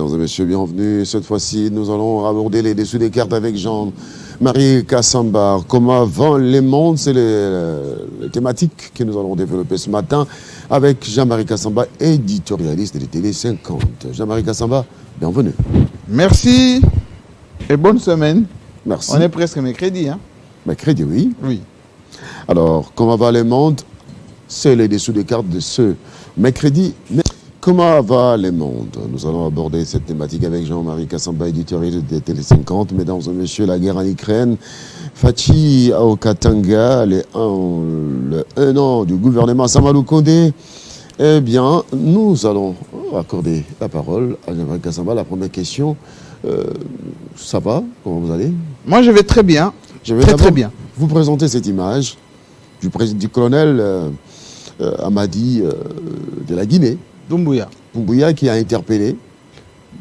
mesdames et messieurs, bienvenue. Cette fois-ci, nous allons aborder les dessous des cartes avec Jean-Marie Kassamba. Comment vont les mondes? C'est les thématiques que nous allons développer ce matin avec Jean-Marie Kassamba, éditorialiste de Télé 50. Jean-Marie Kassamba, bienvenue. Merci et bonne semaine. Merci. On est presque mercredi, hein? Mercredi, oui. Oui. Alors, comment va le monde? C'est les dessous des cartes de ce mercredi. Comment va le monde? Nous allons aborder cette thématique avec Jean-Marie Kassamba, éditorialiste de Télé 50. Mesdames et messieurs, la guerre en Ukraine. Fachi Aokatanga, le 1 an du gouvernement Samalou Kondé. Eh bien, nous allons accorder la parole à Jean-Marie Kassamba. La première question, ça va? Comment vous allez? Moi, je vais très bien. Je vais très bien. Vous présenter cette image du colonel Amadi de la Guinée. Doumbouya qui a interpellé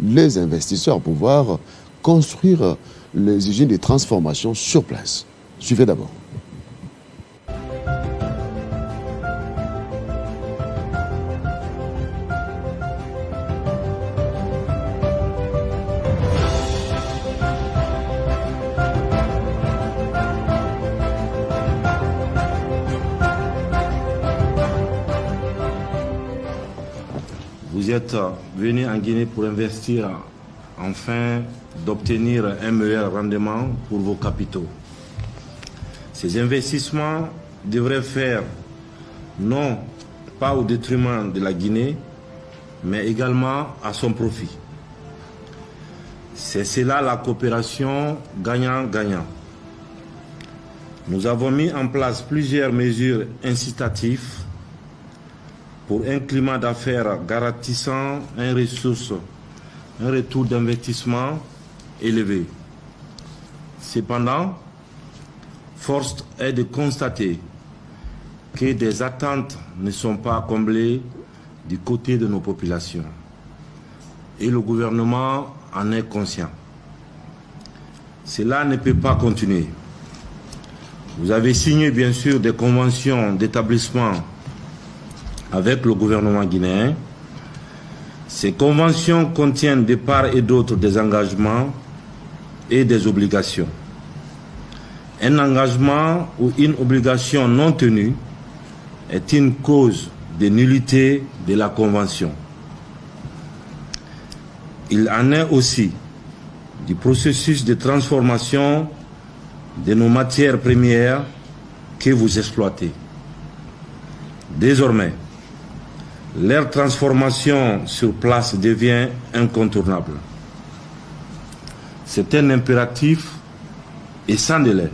les investisseurs pour pouvoir construire les usines de transformation sur place. Suivez d'abord. Vous êtes venu en Guinée pour investir afin d'obtenir un meilleur rendement pour vos capitaux. Ces investissements devraient faire non pas au détriment de la Guinée, mais également à son profit. C'est cela la coopération gagnant-gagnant. Nous avons mis en place plusieurs mesures incitatives pour un climat d'affaires garantissant un retour d'investissement élevé. Cependant, force est de constater que des attentes ne sont pas comblées du côté de nos populations. Et le gouvernement en est conscient. Cela ne peut pas continuer. Vous avez signé bien sûr des conventions d'établissement avec le gouvernement guinéen. Ces conventions contiennent de part et d'autre des engagements et des obligations. Un engagement ou une obligation non tenue est une cause de nullité de la convention. Il en est aussi du processus de transformation de nos matières premières que vous exploitez. Désormais, leur transformation sur place devient incontournable. C'est un impératif et sans délai.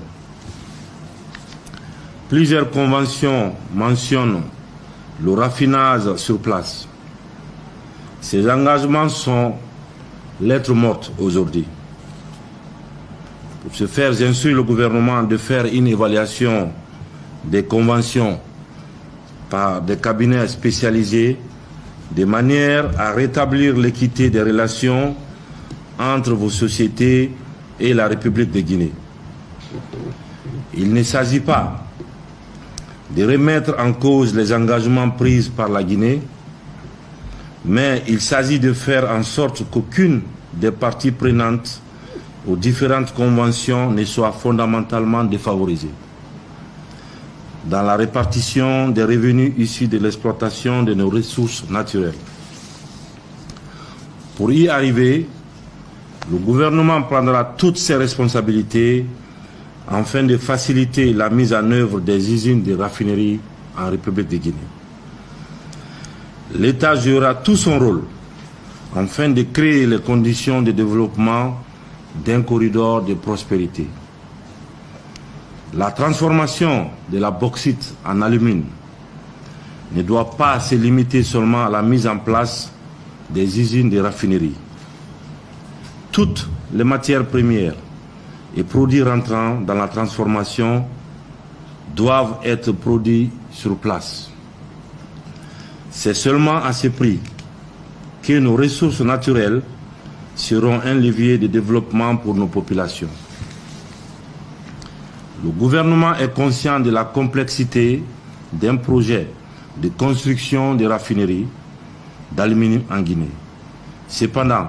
Plusieurs conventions mentionnent le raffinage sur place. Ces engagements sont lettres mortes aujourd'hui. Pour ce faire, j'instruis le gouvernement de faire une évaluation des conventions par des cabinets spécialisés, de manière à rétablir l'équité des relations entre vos sociétés et la République de Guinée. Il ne s'agit pas de remettre en cause les engagements pris par la Guinée, mais il s'agit de faire en sorte qu'aucune des parties prenantes aux différentes conventions ne soit fondamentalement défavorisée dans la répartition des revenus issus de l'exploitation de nos ressources naturelles. Pour y arriver, le gouvernement prendra toutes ses responsabilités afin de faciliter la mise en œuvre des usines de raffinerie en République de Guinée. L'État jouera tout son rôle afin de créer les conditions de développement d'un corridor de prospérité. La transformation de la bauxite en alumine ne doit pas se limiter seulement à la mise en place des usines de raffinerie. Toutes les matières premières et produits rentrant dans la transformation doivent être produits sur place. C'est seulement à ce prix que nos ressources naturelles seront un levier de développement pour nos populations. Le gouvernement est conscient de la complexité d'un projet de construction de raffineries d'aluminium en Guinée. Cependant,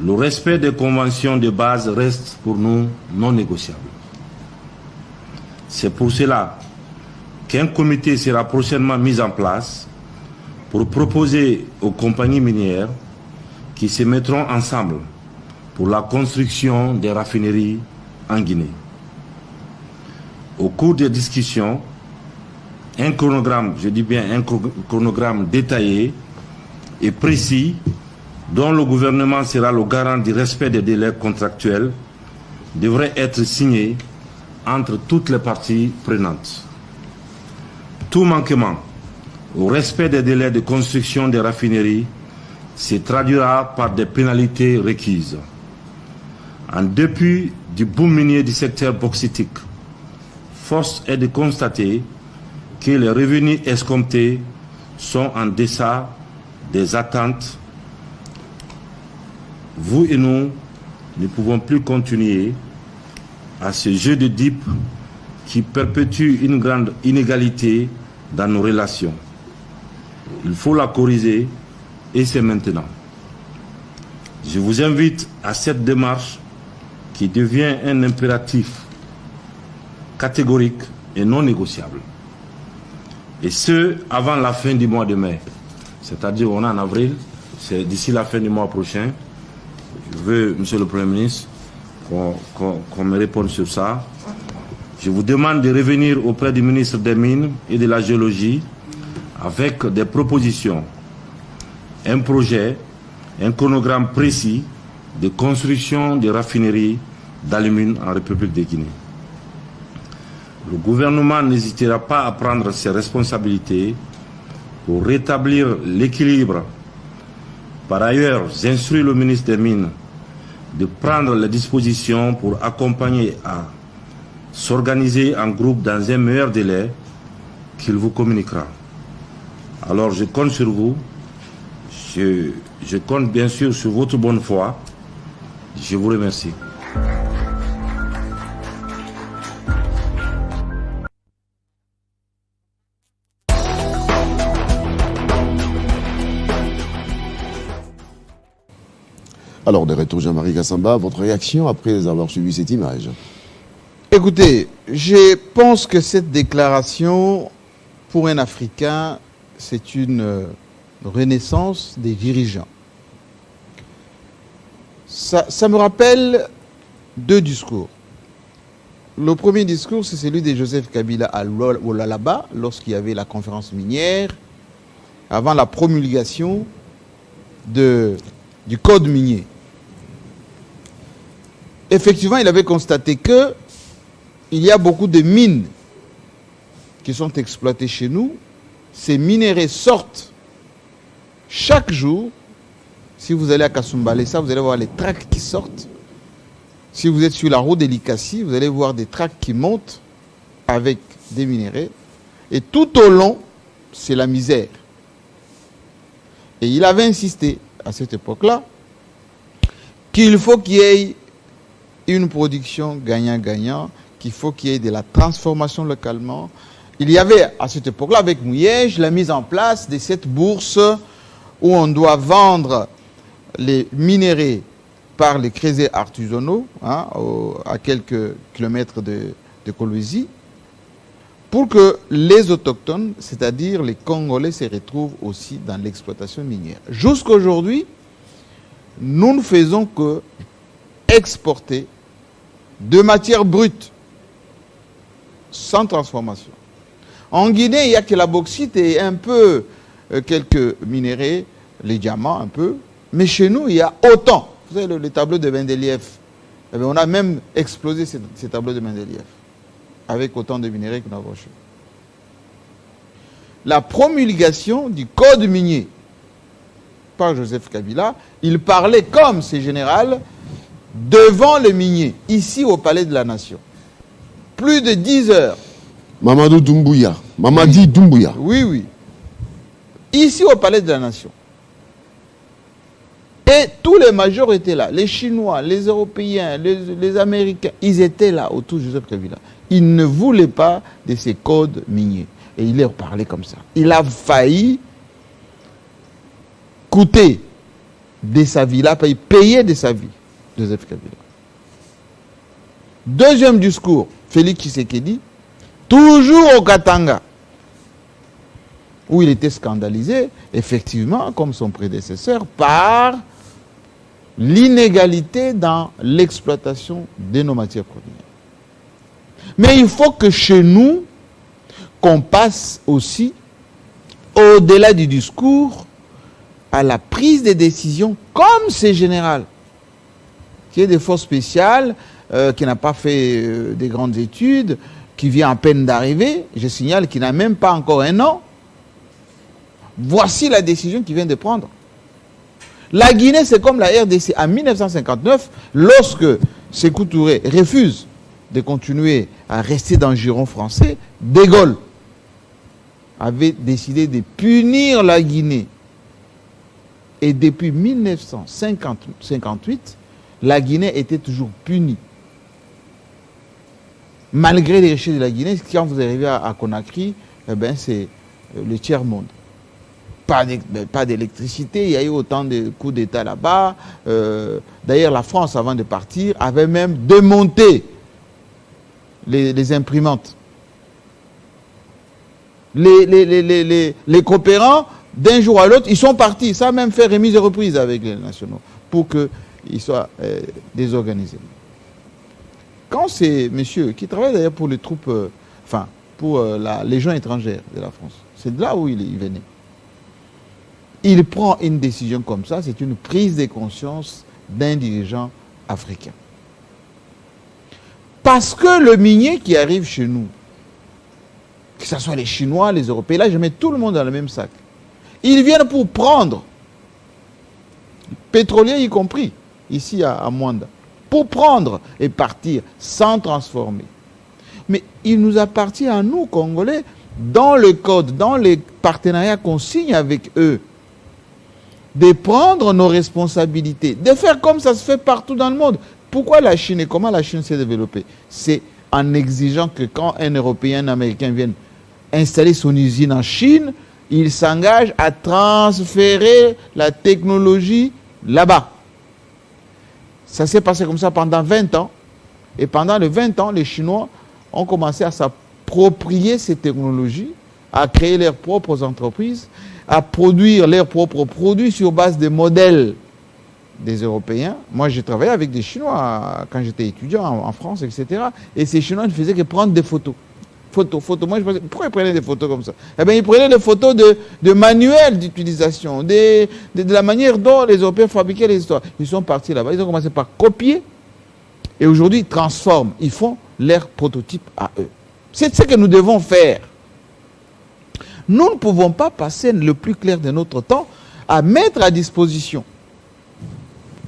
le respect des conventions de base reste pour nous non négociable. C'est pour cela qu'un comité sera prochainement mis en place pour proposer aux compagnies minières qui se mettront ensemble pour la construction des raffineries en Guinée. Au cours des discussions, un chronogramme, je dis bien un chronogramme détaillé et précis, dont le gouvernement sera le garant du respect des délais contractuels, devrait être signé entre toutes les parties prenantes. Tout manquement au respect des délais de construction des raffineries se traduira par des pénalités requises. En dépit du boom minier du secteur bauxitique, force est de constater que les revenus escomptés sont en deçà des attentes. Vous et nous ne pouvons plus continuer à ce jeu de dupes qui perpétue une grande inégalité dans nos relations. Il faut la corriger et c'est maintenant. Je vous invite à cette démarche qui devient un impératif catégorique et non négociable. Et ce, avant la fin du mois de mai. C'est-à-dire, on est en avril, c'est d'ici la fin du mois prochain. Je veux, Monsieur le Premier ministre, qu'on me réponde sur ça. Je vous demande de revenir auprès du ministre des Mines et de la Géologie avec des propositions, un projet, un chronogramme précis de construction de raffineries d'alumine en République de Guinée. Le gouvernement n'hésitera pas à prendre ses responsabilités pour rétablir l'équilibre. Par ailleurs, j'instruis le ministre des Mines de prendre les dispositions pour accompagner à s'organiser en groupe dans un meilleur délai qu'il vous communiquera. Alors je compte sur vous, je compte bien sûr sur votre bonne foi. Je vous remercie. Alors, de retour, Jean-Marie Kassamba, votre réaction après avoir suivi cette image? Écoutez, je pense que cette déclaration, pour un Africain, c'est une renaissance des dirigeants. Ça me rappelle deux discours. Le premier discours, c'est celui de Joseph Kabila à Lualaba, lorsqu'il y avait la conférence minière, avant la promulgation du code minier. Effectivement, il avait constaté que il y a beaucoup de mines qui sont exploitées chez nous. Ces minerais sortent chaque jour. Si vous allez à Kasumbalesa, vous allez voir les tracts qui sortent. Si vous êtes sur la route de Likasi, vous allez voir des tracts qui montent avec des minerais. Et tout au long, c'est la misère. Et il avait insisté à cette époque-là qu'il faut qu'il y ait une production gagnant-gagnant, qu'il faut qu'il y ait de la transformation localement. Il y avait à cette époque-là, avec Mouyège, la mise en place de cette bourse où on doit vendre les minerais par les creuset artisanaux, à quelques kilomètres de Kolwezi, pour que les autochtones, c'est-à-dire les Congolais, se retrouvent aussi dans l'exploitation minière. Jusqu'à aujourd'hui, nous ne faisons que exporter de matières brutes, sans transformation. En Guinée, il n'y a que la bauxite et un peu quelques minéraux, les diamants un peu, mais chez nous, il y a autant. Vous savez, le tableau de Mendeleïev, eh bien, on a même explosé ces tableaux de Mendeleïev, avec autant de minéraux que nous avons chez nous. La promulgation du code minier par Joseph Kabila, il parlait comme ces généraux devant le minier, ici au Palais de la Nation. Plus de 10 heures. Mamadou Doumbouya. Mamadi Doumbouya. Oui, oui. Ici au Palais de la Nation. Et tous les majors étaient là. Les Chinois, les Européens, les Américains, ils étaient là autour de Joseph Kabila. Ils ne voulaient pas de ces codes miniers. Et il leur parlait comme ça. Il a failli coûter de sa vie, là, payer de sa vie, Joseph Kabila. Deuxième discours, Félix Tshisekedi, toujours au Katanga, où il était scandalisé, effectivement, comme son prédécesseur, par l'inégalité dans l'exploitation de nos matières premières. Mais il faut que chez nous, qu'on passe aussi, au-delà du discours, à la prise des décisions, comme ces générales, qui est des forces spéciales, qui n'a pas fait des grandes études, qui vient à peine d'arriver, je signale qu'il n'a même pas encore 1 an. Voici la décision qu'il vient de prendre. La Guinée, c'est comme la RDC. En 1959, lorsque Sékou Touré refuse de continuer à rester dans le giron français, De Gaulle avait décidé de punir la Guinée. Et depuis 1958, la Guinée était toujours punie. Malgré les richesses de la Guinée, quand vous arrivez à Conakry, eh ben c'est le tiers-monde. Pas d'électricité, il y a eu autant de coups d'État là-bas. D'ailleurs, la France, avant de partir, avait même démonté les imprimantes. Les coopérants, d'un jour à l'autre, ils sont partis. Ça a même fait remise et reprise avec les nationaux pour qu'ils soient désorganisés. Quand ces messieurs, qui travaillent d'ailleurs pour les troupes, pour la Légion étrangère de la France, c'est de là où il venait. Il prend une décision comme ça, c'est une prise de conscience d'un dirigeant africain. Parce que le minier qui arrive chez nous, que ce soit les Chinois, les Européens, là je mets tout le monde dans le même sac. Ils viennent pour prendre, pétrolier y compris, ici à Mwanda, pour prendre et partir sans transformer. Mais il nous appartient à nous, Congolais, dans le code, dans les partenariats qu'on signe avec eux, de prendre nos responsabilités, de faire comme ça se fait partout dans le monde. Pourquoi la Chine et comment la Chine s'est développée? C'est en exigeant que quand un Européen, un Américain vienne installer son usine en Chine, il s'engage à transférer la technologie là-bas. Ça s'est passé comme ça pendant 20 ans. Et pendant les 20 ans, les Chinois ont commencé à s'approprier ces technologies, à créer leurs propres entreprises, à produire leurs propres produits sur base des modèles des Européens. Moi, j'ai travaillé avec des Chinois quand j'étais étudiant en France, etc. Et ces Chinois ne faisaient que prendre des photos. Photos. Moi, je pensais, pourquoi ils prenaient des photos comme ça? Eh bien, ils prenaient des photos de manuels d'utilisation, de la manière dont les Européens fabriquaient les histoires. Ils sont partis là-bas, ils ont commencé par copier, et aujourd'hui, ils transforment, ils font leurs prototypes à eux. C'est ce que nous devons faire. Nous ne pouvons pas passer le plus clair de notre temps à mettre à disposition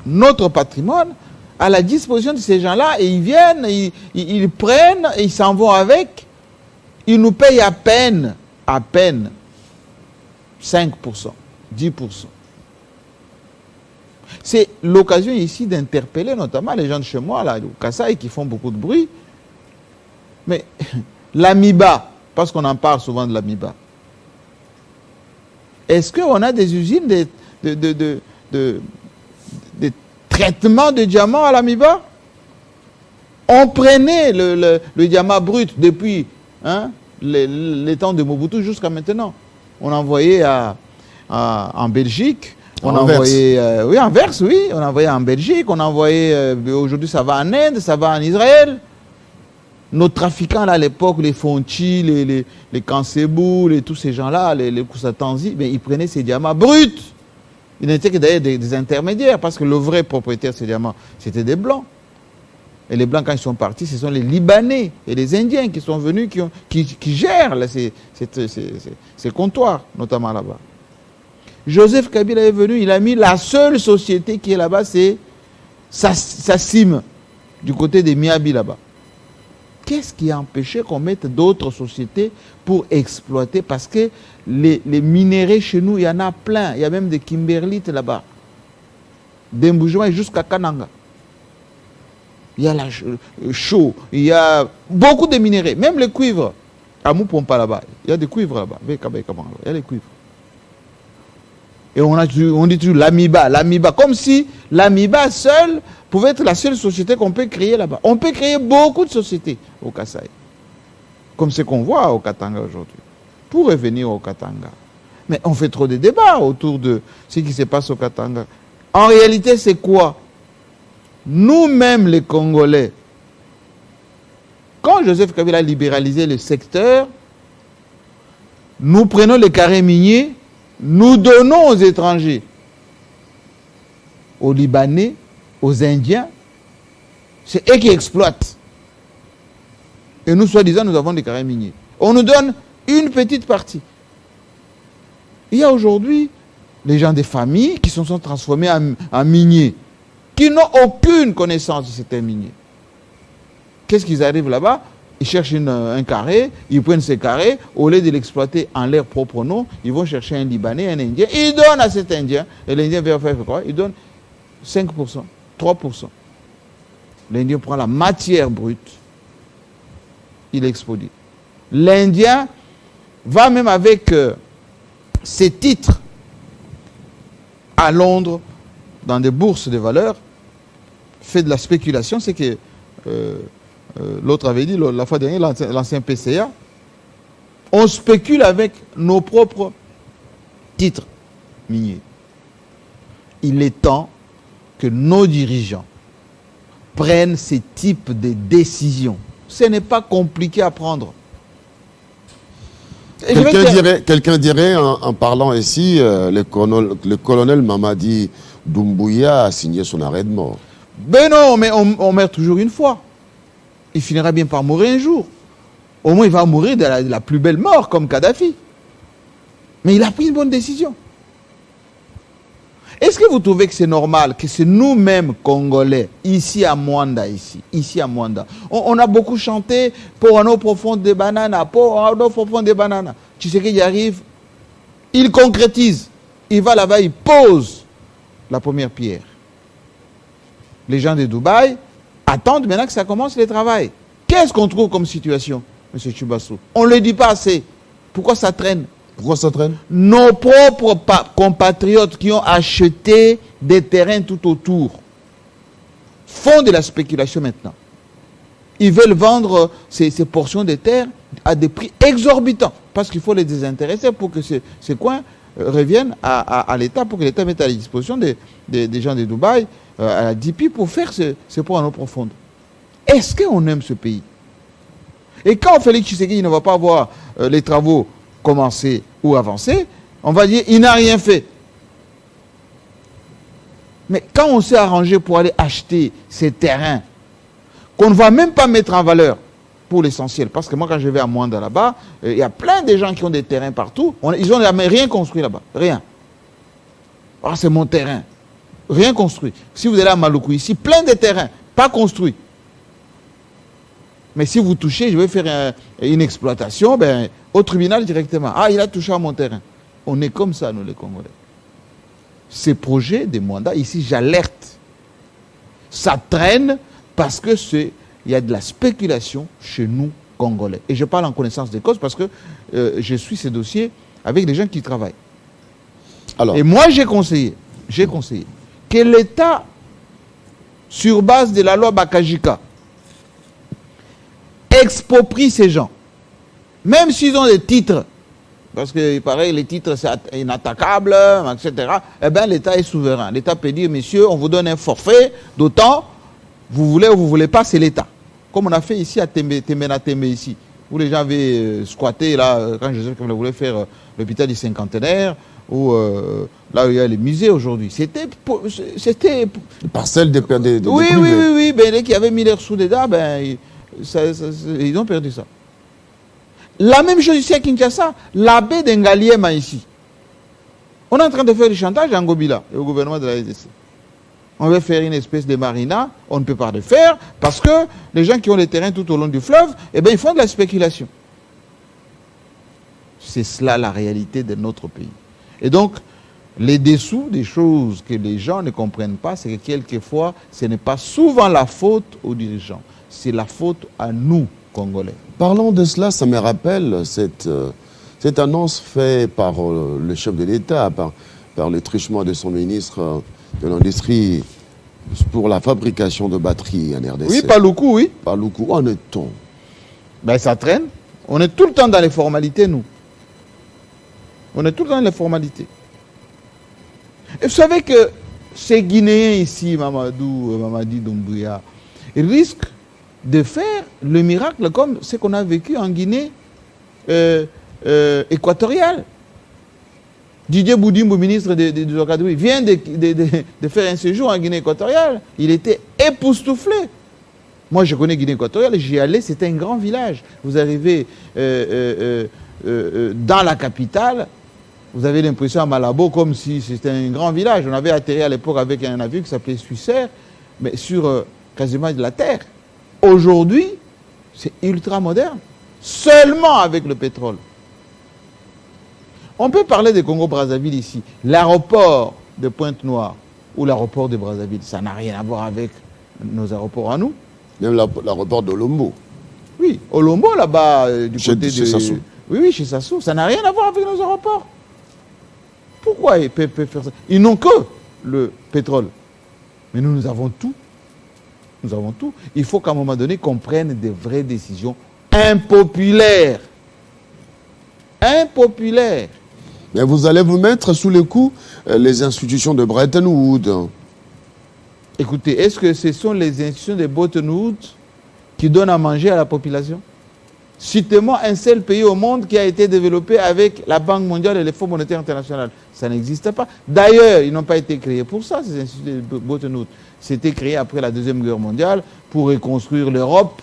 notre patrimoine, à la disposition de ces gens-là, et ils viennent, ils prennent, et ils s'en vont avec. Ils nous payent à peine 5%, 10%. C'est l'occasion ici d'interpeller notamment les gens de chez moi, là, au Kasaï, qui font beaucoup de bruit. Mais l'amiba, parce qu'on en parle souvent de l'amiba, est-ce qu'on a des usines de traitement de diamants à l'amiba? On prenait le diamant brut depuis les temps de Mobutu jusqu'à maintenant. On envoyait en Belgique, on envoyait Anvers, oui, on envoyait en Belgique, on envoyait aujourd'hui ça va en Inde, ça va en Israël. Nos trafiquants là, à l'époque, les Fonchi, les Kansebou, tous ces gens-là, les Koussatanzi, ben, ils prenaient ces diamants bruts. Ils n'étaient que d'ailleurs des intermédiaires, parce que le vrai propriétaire de ces diamants, c'était des Blancs. Et les Blancs, quand ils sont partis, ce sont les Libanais et les Indiens qui sont venus, qui gèrent là, ces comptoirs, notamment là-bas. Joseph Kabila est venu, il a mis la seule société qui est là-bas, c'est Sassim, du côté des Miabi là-bas. Qu'est-ce qui a empêché qu'on mette d'autres sociétés pour exploiter? Parce que les minéraux chez nous, il y en a plein. Il y a même des kimberlites là-bas. D'Emboujema jusqu'à Kananga. Il y a la chaux, il y a beaucoup de minéraux. Même les cuivres. À Moupompa là-bas, il y a des cuivres là-bas. Il y a les cuivres. Et on dit toujours l'Amiba, comme si l'Amiba seule pouvait être la seule société qu'on peut créer là-bas. On peut créer beaucoup de sociétés au Kasaï, comme ce qu'on voit au Katanga aujourd'hui. Pour revenir au Katanga. Mais on fait trop de débats autour de ce qui se passe au Katanga. En réalité, c'est quoi? Nous-mêmes, les Congolais, quand Joseph Kabila a libéralisé le secteur, nous prenons les carrés miniers, nous donnons aux étrangers, aux Libanais, aux Indiens. C'est eux qui exploitent. Et nous, soi-disant, nous avons des carrés miniers. On nous donne une petite partie. Il y a aujourd'hui les gens des familles qui se sont transformés en miniers, qui n'ont aucune connaissance de certains miniers. Qu'est-ce qu'ils arrivent là-bas? Ils cherchent un carré, ils prennent ces carrés, au lieu de l'exploiter en leur propre nom, ils vont chercher un Libanais, un Indien, ils donnent à cet Indien, et l'Indien va faire quoi? Il donne 5%, 3%. L'Indien prend la matière brute, il expose. L'Indien va même avec ses titres à Londres, dans des bourses de valeur, fait de la spéculation. C'est que l'autre avait dit, la fois dernière, l'ancien PCA, on spécule avec nos propres titres miniers. Il est temps que nos dirigeants prennent ces types de décisions. Ce n'est pas compliqué à prendre. Quelqu'un dirait, en parlant ici, le colonel Mamadi Doumbouya a signé son arrêt de mort. Ben non, mais on meurt toujours une fois. Il finira bien par mourir un jour. Au moins, il va mourir de la plus belle mort, comme Kadhafi. Mais il a pris une bonne décision. Est-ce que vous trouvez que c'est normal que c'est nous-mêmes, Congolais, ici à Mwanda, on a beaucoup chanté pour un eau profonde des bananes, pour un eau profonde des bananes. Tu sais qu'il y arrive, il concrétise, il va là-bas, il pose la première pierre. Les gens de Dubaï attendent maintenant que ça commence le travail. Qu'est-ce qu'on trouve comme situation, M. Tchibassou? On ne le dit pas assez. Pourquoi ça traîne? Pourquoi ça traîne? Nos propres compatriotes qui ont acheté des terrains tout autour font de la spéculation maintenant. Ils veulent vendre ces portions de terre à des prix exorbitants parce qu'il faut les désintéresser pour que ces coins reviennent à l'État, pour que l'État mette à la disposition des gens de Dubaï, à la DP, pour faire ce port en eau profonde. Est-ce qu'on aime ce pays? Et quand Félix Tshisekedi ne va pas voir les travaux commencer ou avancer, on va dire il n'a rien fait. Mais quand on s'est arrangé pour aller acheter ces terrains qu'on ne va même pas mettre en valeur pour l'essentiel, parce que moi quand je vais à Mwanda là-bas, il y a plein de gens qui ont des terrains partout, ils n'ont jamais rien construit là-bas, rien. Ah, c'est mon terrain, rien construit. Si vous allez à Maluku ici, plein de terrains, pas construits. Mais si vous touchez, je vais faire une exploitation, ben, au tribunal directement. Ah, il a touché à mon terrain. On est comme ça, nous les Congolais. Ces projets de Mwanda, ici, j'alerte. Ça traîne parce que il y a de la spéculation chez nous, Congolais. Et je parle en connaissance des causes parce que je suis ces dossiers avec des gens qui travaillent. Alors, et moi, j'ai conseillé que l'État, sur base de la loi Bakajika, exproprie ces gens. Même s'ils ont des titres, parce qu'il paraît que les titres c'est inattaquable, etc., eh bien l'État est souverain. L'État peut dire, messieurs, on vous donne un forfait, d'autant, vous voulez ou vous ne voulez pas, c'est l'État. Comme on a fait ici à Temena ici, où les gens avaient squatté, là, quand Joseph Kabila voulait faire l'hôpital du cinquantenaire, ou là où il y a les musées aujourd'hui. C'était parcelle de oui, ben, dès qu'ils avaient mis leurs sous dedans, ben, ils ont perdu ça. La même chose ici à Kinshasa, la baie d'Engaliema ici. On est en train de faire du chantage à Ngobila et au gouvernement de la RDC. On veut faire une espèce de marina, on ne peut pas le faire parce que les gens qui ont les terrains tout au long du fleuve, eh bien, ils font de la spéculation. C'est cela la réalité de notre pays. Et donc, les dessous des choses que les gens ne comprennent pas, c'est que quelquefois, ce n'est pas souvent la faute aux dirigeants. C'est la faute à nous, Congolais. Parlons de cela, ça me rappelle cette annonce faite par le chef de l'État, par par le truchement de son ministre de l'Industrie pour la fabrication de batteries en RDC. Oui, Paluku, oui. Paluku, où en est-on? Ben, ça traîne. On est tout le temps dans les formalités, nous. On est tout le temps dans les formalités. Et vous savez que ces Guinéens ici, Mamadi Doumbouya, ils risquent de faire le miracle comme ce qu'on a vécu en Guinée équatoriale. Didier Boudimbo, ministre de Ouagadougou, vient de faire un séjour en Guinée équatoriale. Il était époustouflé. Moi, je connais Guinée équatoriale, j'y allais, c'était un grand village. Vous arrivez dans la capitale, vous avez l'impression à Malabo comme si c'était un grand village. On avait atterri à l'époque avec un avion qui s'appelait Swissair, mais sur quasiment de la terre. Aujourd'hui, c'est ultra moderne, seulement avec le pétrole. On peut parler de Congo-Brazzaville ici. L'aéroport de Pointe-Noire ou l'aéroport de Brazzaville, ça n'a rien à voir avec nos aéroports à nous. Même l'aéroport d'Olombo. Oui, Olombo là-bas, du Chez côté de Sassou. Oui, chez Sassou. Ça n'a rien à voir avec nos aéroports. Pourquoi ils peuvent faire ça? Ils n'ont que le pétrole. Mais nous avons tout. Nous avons tout. Il faut qu'à un moment donné, qu'on prenne des vraies décisions impopulaires. Impopulaires. Mais vous allez vous mettre sous le coup les institutions de Bretton Woods. Écoutez, est-ce que ce sont les institutions de Bretton Woods qui donnent à manger à la population? Citez-moi un seul pays au monde qui a été développé avec la Banque mondiale et le Fonds monétaire international. Ça n'existe pas. D'ailleurs, ils n'ont pas été créés pour ça, ces institutions de Bretton Woods. C'était créé après la Deuxième Guerre mondiale pour reconstruire l'Europe,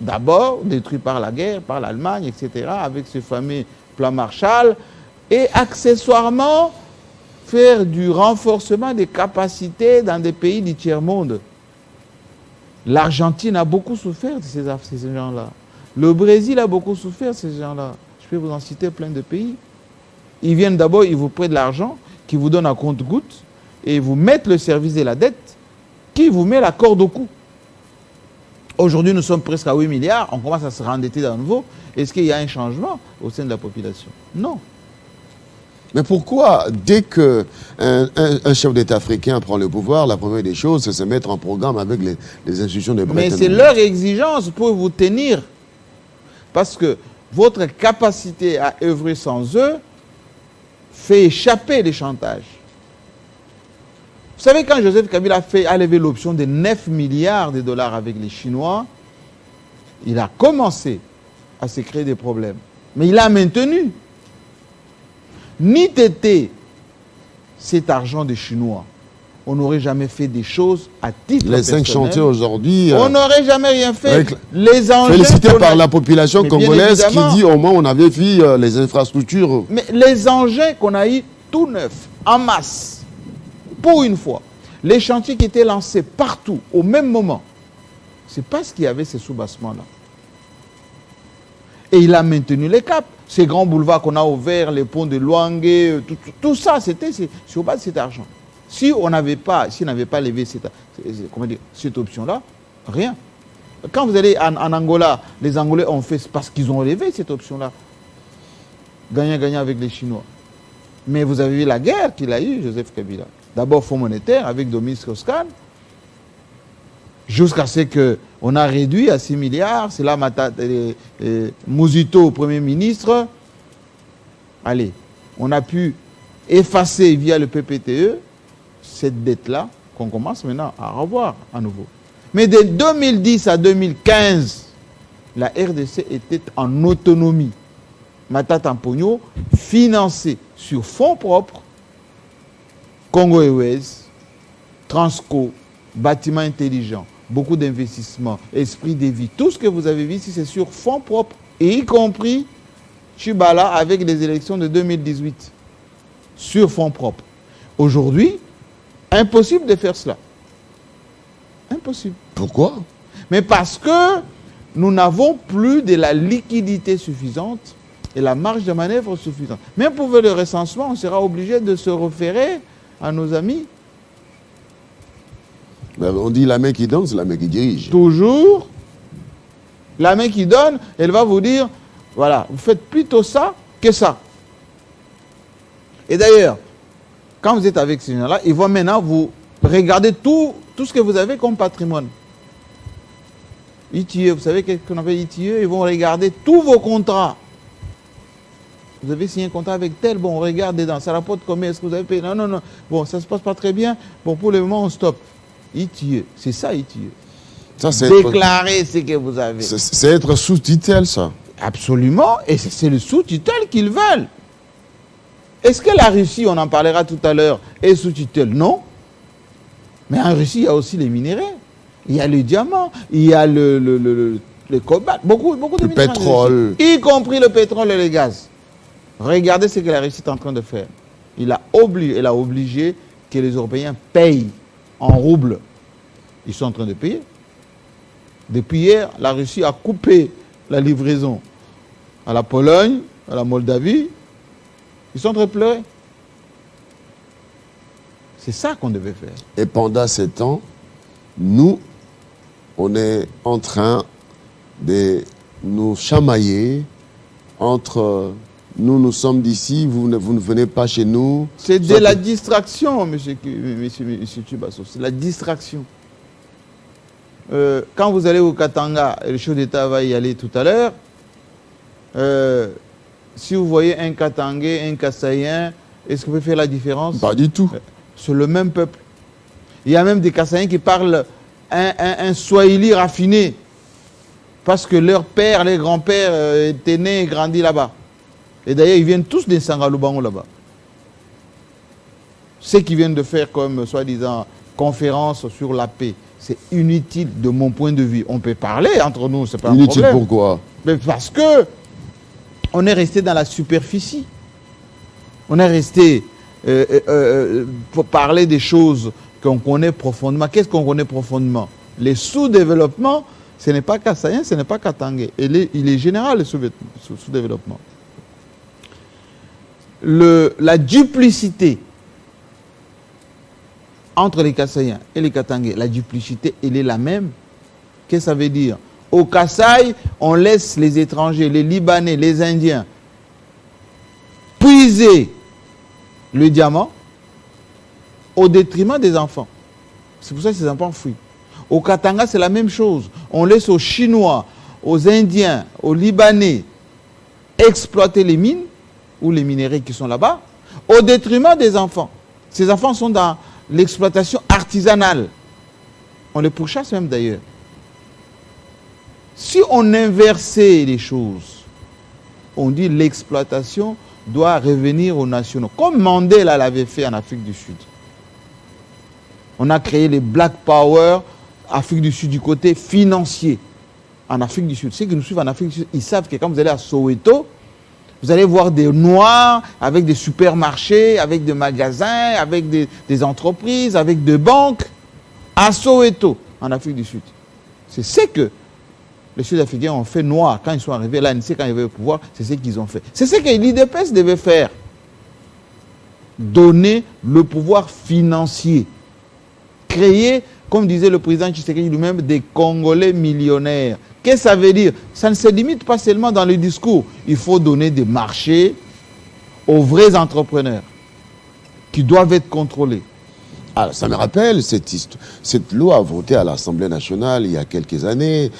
d'abord, détruite par la guerre, par l'Allemagne, etc., avec ce fameux plan Marshall, et accessoirement faire du renforcement des capacités dans des pays du tiers-monde. L'Argentine a beaucoup souffert de ces gens-là. Le Brésil a beaucoup souffert de ces gens-là. Je peux vous en citer plein de pays. Ils viennent d'abord, ils vous prêtent de l'argent, qui vous donnent à compte-gouttes, et vous mettent le service de la dette, qui vous met la corde au cou. Aujourd'hui, nous sommes presque à 8 milliards, on commence à se rendetter de nouveau. Est-ce qu'il y a un changement au sein de la population? Non. Mais pourquoi, dès qu'un chef d'État africain prend le pouvoir, la première des choses, c'est se mettre en programme avec les institutions de Bretton Mais Woods? c'est leur exigence pour vous tenir. Parce que votre capacité à œuvrer sans eux fait échapper les chantages. Vous savez, quand Joseph Kabila a levé l'option de 9 milliards de dollars avec les Chinois, il a commencé à se créer des problèmes. Mais il a maintenu. Ni t'étais cet argent des Chinois, on n'aurait jamais fait des choses à titre personnel. Les 5 chantiers aujourd'hui... on n'aurait jamais rien fait. avec Les engins félicité par la population Mais bien congolaise qui évidemment. dit au moins on avait vu les infrastructures. Mais les engins qu'on a eu tout neufs, en masse, pour une fois, les chantiers qui étaient lancés partout, au même moment, c'est parce qu'il y avait ces soubassements-là. Et il a maintenu les caps. Ces grands boulevards qu'on a ouverts, les ponts de Luangue, tout ça, c'était sur base de cet argent. Si on n'avait pas, levé cette option-là, rien. Quand vous allez en Angola, les Angolais ont fait parce qu'ils ont levé cette option-là. Gagnant-gagnant avec les Chinois. Mais vous avez vu la guerre qu'il a eue, Joseph Kabila. D'abord, Fonds monétaire avec Dominique Strauss-Kahn, jusqu'à ce qu'on a réduit à 6 milliards. C'est là Mouzito, Premier ministre. Allez, on a pu effacer via le PPTE cette dette-là qu'on commence maintenant à revoir à nouveau. Mais de 2010 à 2015, la RDC était en autonomie. Matata Mpogno, financé sur fonds propres, Congo Airways, Transco, bâtiments intelligents, beaucoup d'investissements, esprit de vie, tout ce que vous avez vu ici, c'est sur fonds propres, et y compris Chibala avec les élections de 2018, sur fonds propres. Aujourd'hui, impossible de faire cela. Impossible. Pourquoi? Mais parce que nous n'avons plus de la liquidité suffisante et la marge de manœuvre suffisante. Même pour le recensement, on sera obligé de se référer à nos amis. Ben, on dit la main qui donne, c'est la main qui dirige. Toujours, la main qui donne, elle va vous dire, voilà, vous faites plutôt ça que ça. Et d'ailleurs, quand vous êtes avec ces gens-là, ils vont maintenant vous regarder tout ce que vous avez comme patrimoine. ITIE, vous savez qu'est-ce qu'on appelle ITIE? Ils vont regarder tous vos contrats. Vous avez signé un contrat avec tel, bon, on regarde dedans, ça rapporte combien, est-ce que vous avez payé? Non, non, non, bon, ça se passe pas très bien, bon, pour le moment, on stoppe. ITIE, c'est ça, ITIE. Ça, c'est Déclarer ce que vous avez. c'est être sous tutelle, ça. Absolument, et c'est le sous-tutelle qu'ils veulent. Est-ce que la Russie, on en parlera tout à l'heure, est sous tutelle? Non. Mais en Russie, il y a aussi les minéraux. Il y a le diamant, il y a le cobalt, beaucoup de minéraux. Pétrole. Y compris le pétrole et le gaz. Regardez ce que la Russie est en train de faire. Elle a obligé que les Européens payent en roubles. Ils sont en train de payer. Depuis hier, la Russie a coupé la livraison à la Pologne, à la Moldavie. Ils sont en train de pleurer. C'est ça qu'on devait faire. Et pendant ces temps, nous, on est en train de nous chamailler entre nous sommes d'ici, vous ne venez pas chez nous. C'est de la distraction, monsieur Tubasso. C'est la distraction. Quand vous allez au Katanga, et le chef d'État va y aller tout à l'heure, si vous voyez un Katangais, un Kassaïen, est-ce que vous pouvez faire la différence? Pas du tout. C'est le même peuple. Il y a même des Kassaïens qui parlent un Swahili raffiné, parce que leur père, les grands-pères étaient nés et grandis là-bas. Et d'ailleurs, ils viennent tous des Sangalubango là-bas. Ceux qui viennent de faire comme, soi-disant, conférence sur la paix, c'est inutile de mon point de vue. On peut parler entre nous, c'est pas un problème. Inutile pourquoi? Mais parce que on est resté dans la superficie. On est resté pour parler des choses qu'on connaît profondément. Qu'est-ce qu'on connaît profondément? Les sous-développements, ce n'est pas Kassaïen, ce n'est pas Katangais. Il est général, le sous-développement. La duplicité entre les Kassaïens et les Katangais, la duplicité, elle est la même. Qu'est-ce que ça veut dire? Au Kasaï, on laisse les étrangers, les Libanais, les Indiens, puiser le diamant au détriment des enfants. C'est pour ça que ces enfants fuient. Au Katanga, c'est la même chose. On laisse aux Chinois, aux Indiens, aux Libanais exploiter les mines ou les minéraux qui sont là-bas, au détriment des enfants. Ces enfants sont dans l'exploitation artisanale. On les pourchasse même d'ailleurs. Si on inversait les choses, on dit l'exploitation doit revenir aux nationaux, comme Mandela l'avait fait en Afrique du Sud. On a créé les Black Power, Afrique du Sud, du côté financier. En Afrique du Sud. Ceux qui nous suivent en Afrique du Sud, ils savent que quand vous allez à Soweto, vous allez voir des Noirs avec des supermarchés, avec des magasins, avec des entreprises, avec des banques, à Soweto, en Afrique du Sud. C'est ce que les Sud-Africains ont fait noir quand ils sont arrivés. L'ANC, quand ils avaient le pouvoir, c'est ce qu'ils ont fait. C'est ce que l'IDPS devait faire. Donner le pouvoir financier. Créer, comme disait le président Tshisekedi lui-même, des Congolais millionnaires. Qu'est-ce que ça veut dire? Ça ne se limite pas seulement dans le discours. Il faut donner des marchés aux vrais entrepreneurs qui doivent être contrôlés. Alors, ça me rappelle cette loi votée à l'Assemblée nationale il y a quelques années,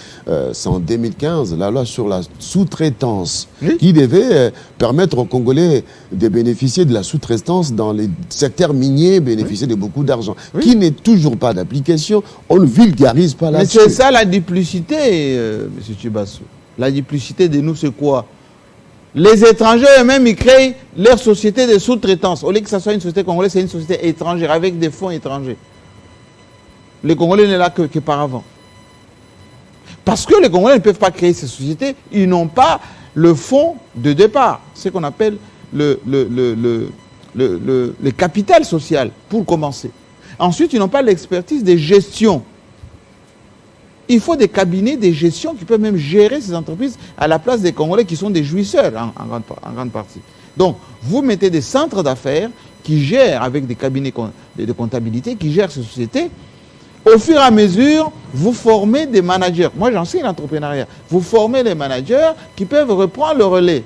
c'est en 2015, la loi sur la sous-traitance, oui, qui devait permettre aux Congolais de bénéficier de la sous-traitance dans les secteurs miniers, bénéficier, oui, de beaucoup d'argent, oui, qui n'est toujours pas d'application. On ne vulgarise pas là-dessus. Mais c'est ça la duplicité, M. Tubasso. La duplicité de nous, c'est quoi? Les étrangers eux-mêmes, ils créent leur société de sous-traitance. Au lieu que ce soit une société congolaise, c'est une société étrangère avec des fonds étrangers. Les Congolais n'est là que par avant. Parce que les Congolais ne peuvent pas créer ces sociétés, ils n'ont pas le fonds de départ, ce qu'on appelle le capital social, pour commencer. Ensuite, ils n'ont pas l'expertise de gestion. Il faut des cabinets de gestion qui peuvent même gérer ces entreprises à la place des Congolais qui sont des jouisseurs en grande partie. Donc, vous mettez des centres d'affaires qui gèrent avec des cabinets de comptabilité, qui gèrent ces sociétés. Au fur et à mesure, vous formez des managers. Moi, j'enseigne l'entrepreneuriat. Vous formez les managers qui peuvent reprendre le relais.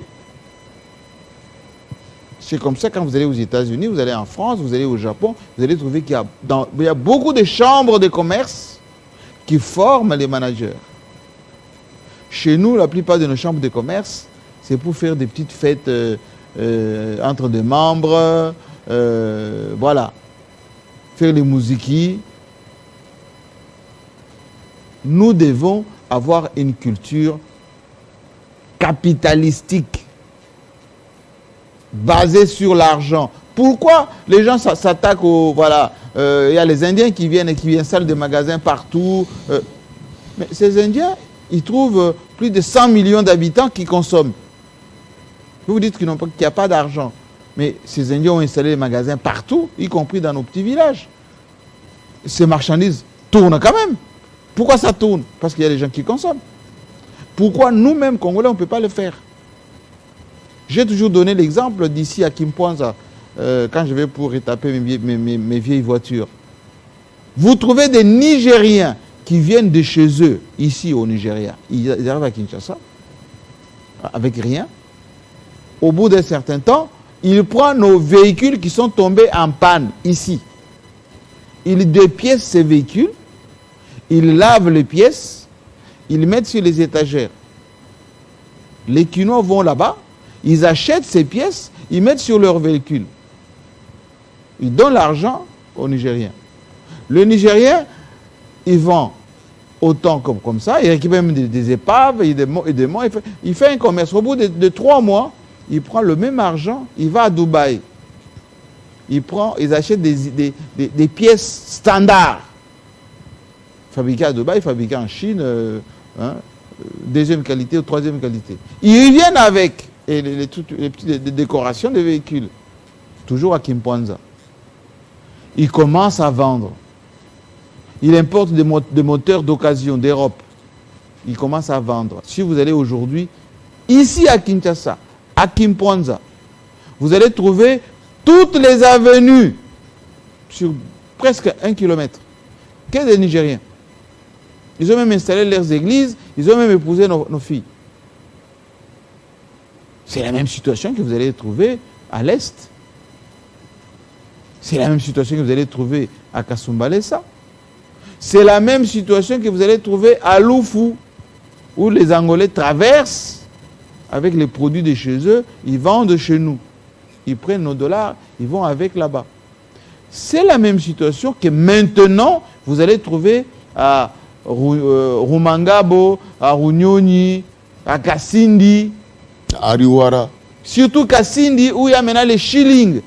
C'est comme ça, quand vous allez aux États-Unis, vous allez en France, vous allez au Japon, vous allez trouver qu'il y a beaucoup de chambres de commerce qui forment les managers. Chez nous, la plupart de nos chambres de commerce, c'est pour faire des petites fêtes entre des membres, voilà, faire les musiquis. Nous devons avoir une culture capitalistique, basée sur l'argent. Pourquoi les gens s'attaquent au... Voilà, il y a les Indiens qui viennent installer des magasins partout. Mais ces Indiens, ils trouvent plus de 100 millions d'habitants qui consomment. Vous dites qu'il n'y a pas d'argent. Mais ces Indiens ont installé des magasins partout, y compris dans nos petits villages. Ces marchandises tournent quand même. Pourquoi ça tourne? Parce qu'il y a des gens qui consomment. Pourquoi nous-mêmes, Congolais, on ne peut pas le faire? J'ai toujours donné l'exemple d'ici à Kimpoanza, quand je vais pour rétaper mes vieilles voitures. Vous trouvez des Nigériens qui viennent de chez eux, ici au Nigeria. Ils arrivent à Kinshasa, avec rien. Au bout d'un certain temps, ils prennent nos véhicules qui sont tombés en panne, ici. Ils dépiècent ces véhicules, ils lavent les pièces, ils les mettent sur les étagères. Les Kinois vont là-bas, ils achètent ces pièces, ils mettent sur leur véhicule. Ils donnent l'argent aux Nigériens. Le Nigérien, il vend autant comme ça, il récupère même des épaves, il fait un commerce. Au bout de 3 mois, il prend le même argent, il va à Dubaï. Ils achètent des pièces standards. Fabriquées à Dubaï, fabriquées en Chine, deuxième qualité ou troisième qualité. Ils reviennent avec les petites décorations des véhicules. Toujours à Kimpoanza. Ils commencent à vendre. Ils importent des moteurs d'occasion d'Europe. Ils commencent à vendre. Si vous allez aujourd'hui, ici à Kinshasa, à Kimpoanza, vous allez trouver toutes les avenues sur presque 1 kilomètre que des Nigériens. Ils ont même installé leurs églises, ils ont même épousé nos filles. C'est la même situation que vous allez trouver à l'Est. C'est la même situation que vous allez trouver à Kasumbalesa. C'est la même situation que vous allez trouver à Lufu, où les Angolais traversent avec les produits de chez eux, ils vendent chez nous. Ils prennent nos dollars, ils vont avec là-bas. C'est la même situation que maintenant, vous allez trouver à Rumangabo, à Runyoni, à Kasindi. À Ariwara. Surtout Kasindi, où il y a maintenant les shillings.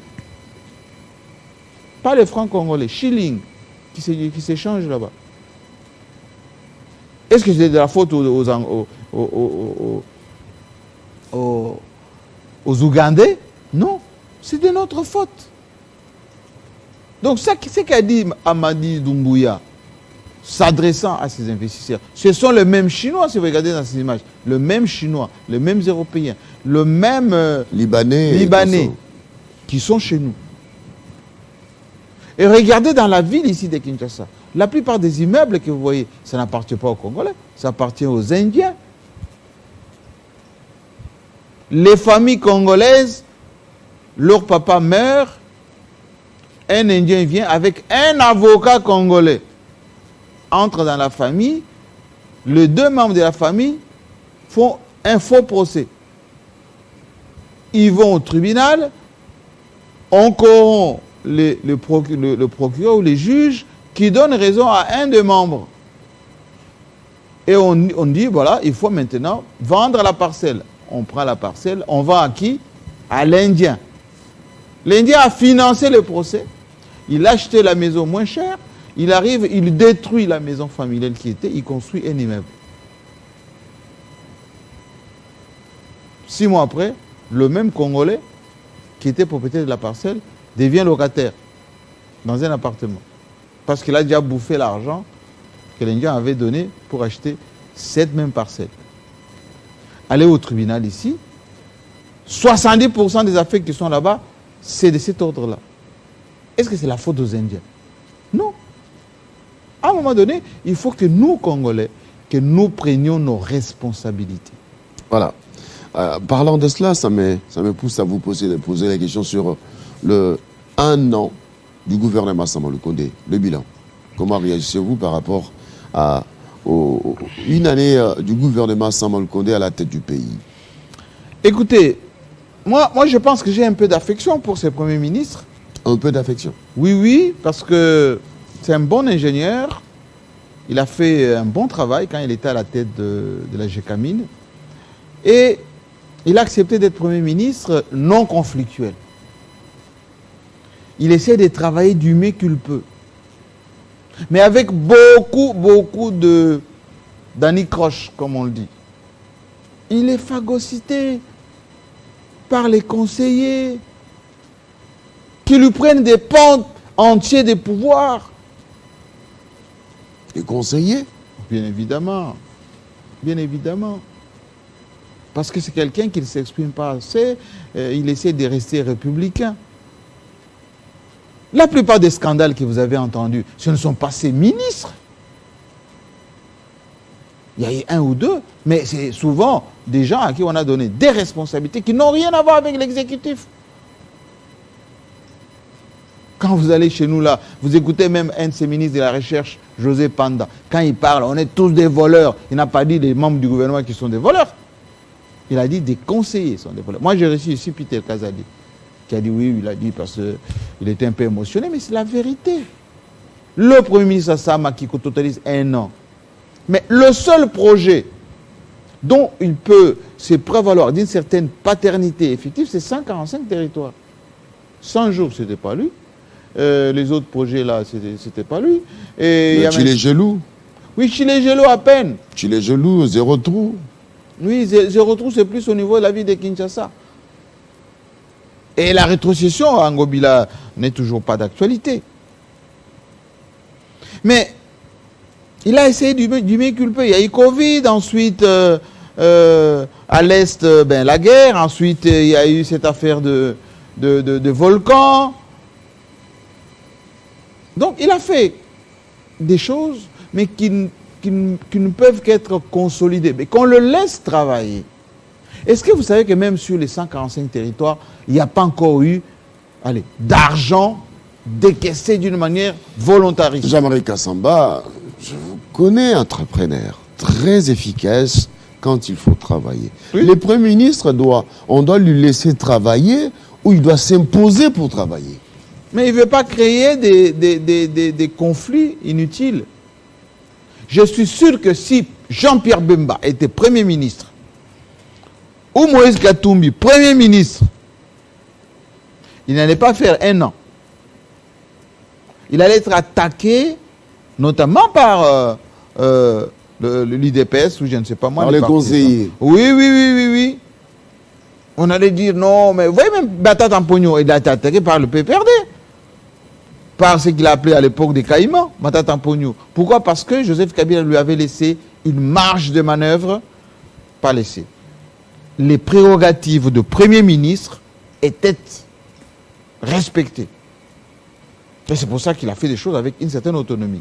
Pas les francs congolais, shillings, qui s'échangent là-bas. Est-ce que c'est de la faute aux Ougandais? Non, c'est de notre faute. Donc, ce qu'a dit Amadi Doumbouya, s'adressant à ces investisseurs, ce sont les mêmes Chinois, si vous regardez dans ces images, le même Chinois, les mêmes Européens, le même Libanais qui sont chez nous. Et regardez dans la ville ici de Kinshasa, la plupart des immeubles que vous voyez, ça n'appartient pas aux Congolais, ça appartient aux Indiens. Les familles congolaises, leur papa meurt, un Indien vient avec un avocat congolais, entre dans la famille, les 2 membres de la famille font un faux procès. Ils vont au tribunal, on corrompt le procureur ou les juges qui donnent raison à un des membres. Et on dit, voilà, il faut maintenant vendre la parcelle. On prend la parcelle, on vend à qui? À l'Indien. L'Indien a financé le procès, il a acheté la maison moins chère, il arrive, il détruit la maison familiale qui était, il construit un immeuble. 6 mois après, le même Congolais qui était propriétaire de la parcelle devient locataire dans un appartement. Parce qu'il a déjà bouffé l'argent que l'Indien avait donné pour acheter cette même parcelle. Allez au tribunal ici, 70% des affaires qui sont là-bas, c'est de cet ordre-là. Est-ce que c'est la faute aux Indiens? Non. À un moment donné, il faut que nous, Congolais, que nous prenions nos responsabilités. Voilà. Parlant de cela, ça me pousse à vous poser la question sur le 1 an du gouvernement Samalu Condé, le bilan. Comment réagissez-vous par rapport à une année du gouvernement Samalu Condé à la tête du pays? Écoutez, moi je pense que j'ai un peu d'affection pour ce Premier ministre. Un peu d'affection? Oui, parce que c'est un bon ingénieur. Il a fait un bon travail quand il était à la tête de la GECAMINE. Et il a accepté d'être Premier ministre non conflictuel. Il essaie de travailler du mieux qu'il peut. Mais avec beaucoup d'anicroche, comme on le dit. Il est phagocyté par les conseillers qui lui prennent des pans entiers des pouvoirs. Les conseillers? Bien évidemment. Bien évidemment. Parce que c'est quelqu'un qui ne s'exprime pas assez. Il essaie de rester républicain. La plupart des scandales que vous avez entendus, ce ne sont pas ces ministres. Il y a eu un ou deux, mais c'est souvent des gens à qui on a donné des responsabilités qui n'ont rien à voir avec l'exécutif. Quand vous allez chez nous là, vous écoutez même un de ces ministres de la Recherche, José Panda, quand il parle, on est tous des voleurs. Il n'a pas dit des membres du gouvernement qui sont des voleurs. Il a dit des conseillers sont des voleurs. Moi j'ai reçu ici Peter Kazadi, qui a dit oui, il a dit parce qu'il était un peu émotionné, mais c'est la vérité. Le Premier ministre Assama qui totalise 1 an. Mais le seul projet dont il peut se prévaloir d'une certaine paternité effective, c'est 145 territoires. 100 jours, ce n'était pas lui. Les autres projets là, c'était pas lui. Et Chile-Gelou? Oui, Chile-Gelou à peine. Chile-Gelou, 0 trou? Oui, 0 trou, c'est plus au niveau de la ville de Kinshasa. Et la rétrocession à Ngobila n'est toujours pas d'actualité. Mais il a essayé du mieux qu'il peut. Il y a eu Covid, ensuite à l'Est, la guerre, ensuite il y a eu cette affaire de volcan. Donc il a fait des choses, mais qui ne peuvent qu'être consolidées, mais qu'on le laisse travailler. Est-ce que vous savez que même sur les 145 territoires, il n'y a pas encore eu d'argent décaissé d'une manière volontariste? Jean-Marie Kassamba, je vous connais entrepreneur, très efficace quand il faut travailler. Oui. Le Premier ministre, on doit lui laisser travailler ou il doit s'imposer pour travailler. Mais il ne veut pas créer des conflits inutiles. Je suis sûr que si Jean-Pierre Bemba était Premier ministre, ou Moïse Katumbi, Premier ministre, il n'allait pas faire 1 an. Il allait être attaqué, notamment par l'IDPS, ou je ne sais pas moi. Par les conseillers. Oui. On allait dire non, mais vous voyez même Batata Mpogno, il a été attaqué par le PPRD. Par ce qu'il a appelé à l'époque des Caïmans, Batata Mpogno. Pourquoi? Parce que Joseph Kabila lui avait laissé une marge de manœuvre, pas laissée. Les prérogatives de Premier ministre étaient respectées. Et c'est pour ça qu'il a fait des choses avec une certaine autonomie.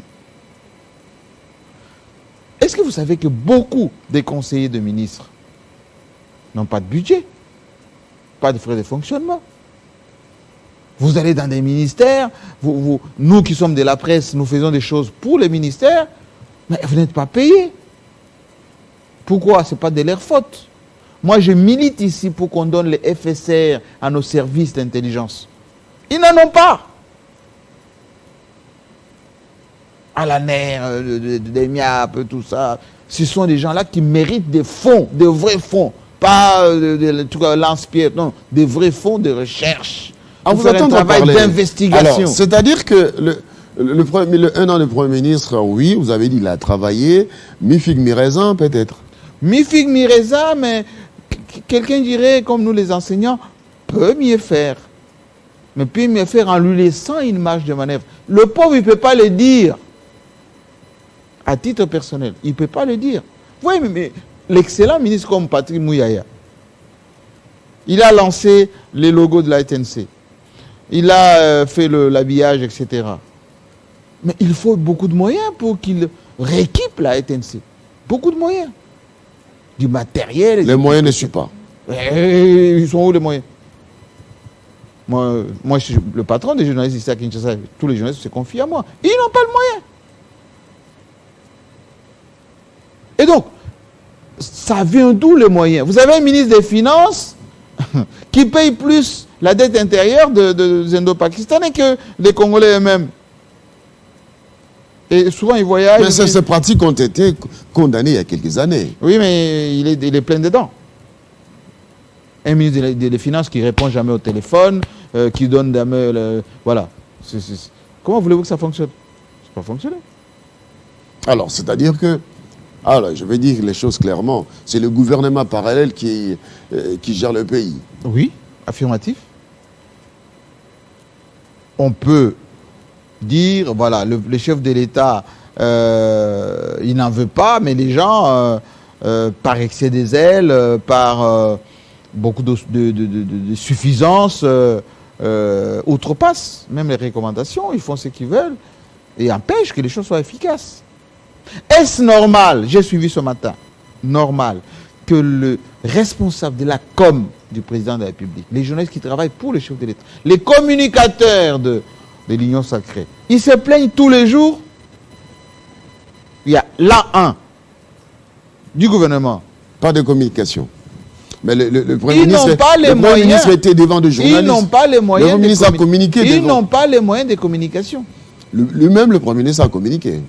Est-ce que vous savez que beaucoup des conseillers de ministres n'ont pas de budget, pas de frais de fonctionnement? Vous allez dans des ministères, nous qui sommes de la presse, nous faisons des choses pour les ministères, mais vous n'êtes pas payés. Pourquoi? Ce n'est pas de leur faute. Moi, je milite ici pour qu'on donne les FSR à nos services d'intelligence. Ils n'en ont pas. À la NER, des MIAP, tout ça. Ce sont des gens-là qui méritent des fonds, des vrais fonds. Pas lance-pierre, non, des vrais fonds de recherche. On vous attend un travail d'investigation. C'est-à-dire que le 1 an de Premier ministre, oui, vous avez dit il a travaillé, mi-figue, mi-raisin peut-être. Mi-figue, mi-raisin, mais quelqu'un dirait, comme nous les enseignants, peut mieux faire. Mais peut mieux faire en lui laissant une marge de manœuvre. Le pauvre, il ne peut pas le dire. À titre personnel, il ne peut pas le dire. Vous voyez, mais l'excellent ministre comme Patrick Mouyaya, il a lancé les logos de la SNC. Il a fait l'habillage, etc. Mais il faut beaucoup de moyens pour qu'il rééquipe la SNC. Beaucoup de moyens. Du matériel. Les moyens ne suivent pas. Ils sont où les moyens? Moi, je suis le patron des journalistes ici à Kinshasa. Tous les journalistes se confient à moi. Ils n'ont pas le moyen. Et donc, ça vient d'où les moyens? Vous avez un ministre des Finances qui paye plus la dette intérieure des Indo-Pakistanais que les Congolais eux-mêmes. Et souvent, ils voyagent... Mais ces pratiques ont été condamnées il y a quelques années. Oui, mais il est plein dedans. Un ministre des Finances qui ne répond jamais au téléphone, qui donne jamais... voilà. Comment voulez-vous que ça fonctionne? Ça ne peut pas fonctionner. Alors, c'est-à-dire que... Alors, je vais dire les choses clairement. C'est le gouvernement parallèle qui gère le pays. Oui, affirmatif. On peut dire, voilà, le chef de l'État, il n'en veut pas, mais les gens, par excès des ailes, par beaucoup de suffisance, outrepassent même les recommandations, ils font ce qu'ils veulent et empêchent que les choses soient efficaces. Est-ce normal, j'ai suivi ce matin, normal, que le responsable de la com du président de la République, les journalistes qui travaillent pour le chef de l'État, les communicateurs de l'Union sacrée, ils se plaignent tous les jours? Il y a l'A1 du gouvernement. Pas de communication. Mais le Premier Ils ministre, n'ont pas les moyens. Premier ministre était devant des journalistes. Ils n'ont pas les moyens. Le Premier ministre a communiqué. Ils n'ont pas les moyens de communication. Lui-même, le Premier ministre a communiqué.